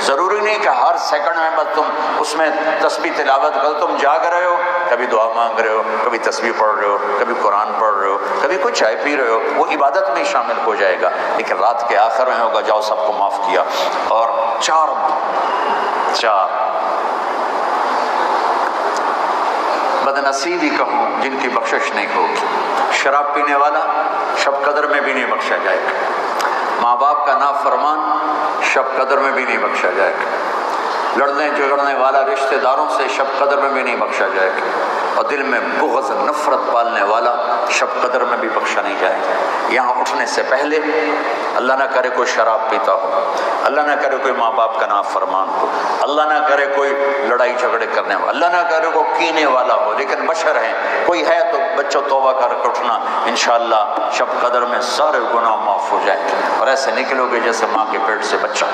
ज़रूरी नहीं कि हर सेकंड में बस तुम उसमें तस्बीह तिलावत करो। तुम जाग रहे हो, कभी दुआ मांग रहे हो, कभी तस्बीह पढ़ रहे हो, कभी कुरान पढ़ रहे हो, कभी कुछ चाय पी रहे हो, वो इबादत में शामिल हो जाएगा। लेकिन रात के आखिर में होगा जाओ सबको माफ़ किया। और चार बदनसीबी कहूँ जिनकी बख्शिश नहीं होगी। शराब पीने वाला शब कदर में भी नहीं बख्शा जाएगा। माँ बाप का नाफरमान शब कदर में भी नहीं बख्शा जाएगा। लड़ने झगड़ने वाला रिश्तेदारों से शब कदर में भी नहीं बख्शा जाएगा। और दिल में बुग़्ज़ नफ़रत पालने वाला शब कदर में भी बख्शा नहीं जाएगा। यहाँ उठने से पहले अल्लाह ना करे कोई शराब पीता हो, अल्लाह ना करे कोई माँ बाप का नाफरमान हो, अल्लाह ना करे कोई लड़ाई झगड़े करने वाला, अल्लाह ना करे कोई कीने वाला हो। लेकिन बशर है, कोई है तो बच्चों तौबा कर उठना, इंशाअल्लाह शब कदर में सारे गुनाह माफ़ हो जाएंगे और ऐसे निकलोगे जैसे माँ के पेट से बच्चा।